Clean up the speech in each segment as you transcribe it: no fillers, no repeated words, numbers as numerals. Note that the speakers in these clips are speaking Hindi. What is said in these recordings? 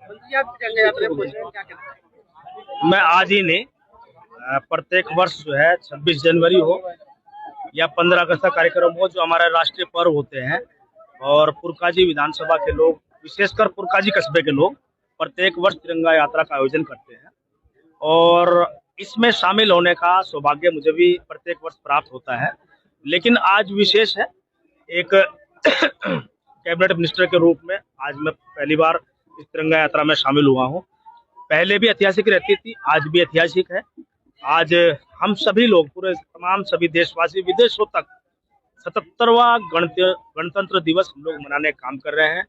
मंत्री आप तिरंगा यात्रा पहुंच रहे हैं, क्या कहना है? मैं आज ही नहीं, प्रत्येक वर्ष जो है 26 जनवरी हो या 15 अगस्त का कार्यक्रम हो, जो हमारे राष्ट्रीय पर्व होते हैं, और पुरकाजी विधानसभा के लोग, विशेषकर पुरकाजी कस्बे के लोग प्रत्येक वर्ष तिरंगा यात्रा का आयोजन करते हैं। और इसमें शामिल होने का सौभाग्य मुझे भी प्रत्येक वर्ष प्राप्त होता है। लेकिन आज विशेष है, एक कैबिनेट मिनिस्टर के रूप में आज मैं पहली बार इस तिरंगा यात्रा में शामिल हुआ हूँ। पहले भी ऐतिहासिक रहती थी, आज भी ऐतिहासिक है। आज हम सभी लोग, पूरे तमाम सभी देशवासी विदेशों तक 77वां गणतंत्र दिवस हम लोग मनाने का काम कर रहे हैं।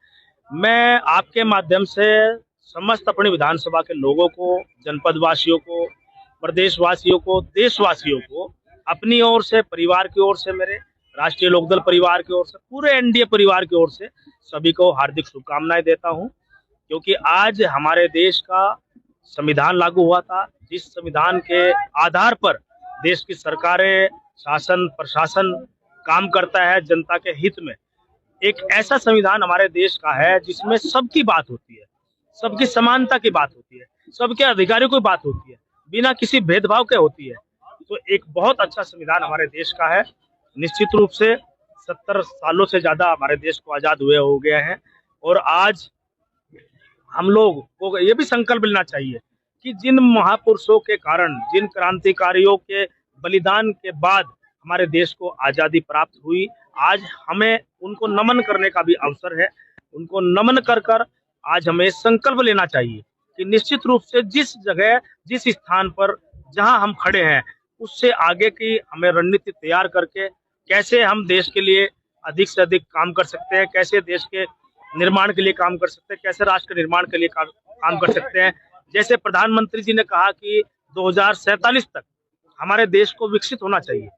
मैं आपके माध्यम से समस्त अपनी विधानसभा के लोगों को, जनपद वासियों को, प्रदेशवासियों को, देशवासियों को अपनी ओर से, परिवार की ओर से, मेरे राष्ट्रीय लोकदल परिवार की ओर से, पूरे एनडीए परिवार की ओर से सभी को हार्दिक शुभकामनाएं देता हूं। क्योंकि आज हमारे देश का संविधान लागू हुआ था, जिस संविधान के आधार पर देश की सरकारें, शासन, प्रशासन काम करता है जनता के हित में। एक ऐसा संविधान हमारे देश का है जिसमें सबकी बात होती है, सबकी समानता की बात होती है, सबके अधिकारियों की बात होती है, बिना किसी भेदभाव के होती है। तो एक बहुत अच्छा संविधान हमारे देश का है। निश्चित रूप से 70 सालों से ज्यादा हमारे देश को आजाद हुए हो गए हैं, और आज हम लोग को ये भी संकल्प लेना चाहिए कि जिन महापुरुषों के कारण, जिन क्रांतिकारियों के बलिदान के बाद हमारे देश को आजादी प्राप्त हुई, आज हमें उनको नमन करने का भी अवसर है। उनको नमन कर कर आज हमें संकल्प लेना चाहिए कि निश्चित रूप से जिस जगह, जिस स्थान पर जहां हम खड़े हैं, उससे आगे की हमें रणनीति तैयार करके कैसे हम देश के लिए अधिक से अधिक काम कर सकते हैं, कैसे देश के निर्माण के लिए काम कर सकते हैं, कैसे राष्ट्र के निर्माण के लिए काम कर सकते हैं। जैसे प्रधानमंत्री जी ने कहा कि 2047 तक हमारे देश को विकसित होना चाहिए,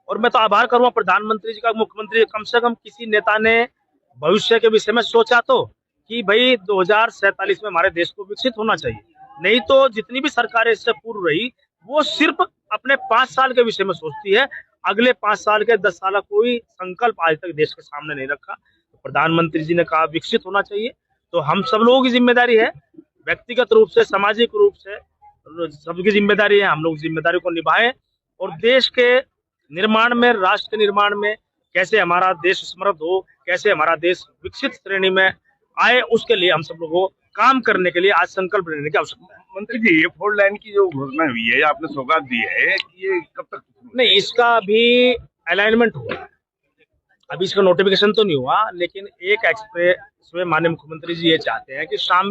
और मैं तो आभार करूंगा प्रधानमंत्री जी का। मुख्यमंत्री, कम से कम किसी नेता ने भविष्य के विषय में सोचा तो कि भाई 2047 में हमारे देश को विकसित होना चाहिए। नहीं तो जितनी भी सरकारें इससे पूर्व रही, वो सिर्फ अपने 5 साल के विषय में सोचती है, अगले 5 साल के 10 साल का कोई संकल्प आज तक देश के सामने नहीं रखा। तो प्रधानमंत्री जी ने कहा विकसित होना चाहिए, तो हम सब लोगों की जिम्मेदारी है, व्यक्तिगत रूप से, सामाजिक रूप से सबकी जिम्मेदारी है, हम लोग जिम्मेदारी को निभाएं और देश के निर्माण में, राष्ट्र के निर्माण में कैसे हमारा देश समृद्ध हो, कैसे हमारा देश विकसित श्रेणी में आए, उसके लिए हम सब लोगों को काम करने के लिए आज संकल्प लेने की आवश्यकता है। मंत्री जी, ये 4 लाइन की जो घोषणा हुई है, आपने सौगात दी है, ये कब तक? नहीं, इसका अभी अलाइनमेंट हुआ है, अभी इसका नोटिफिकेशन तो नहीं हुआ, लेकिन एक एक्सप्रेस में माननीय मुख्यमंत्री जी ये चाहते हैं कि शाम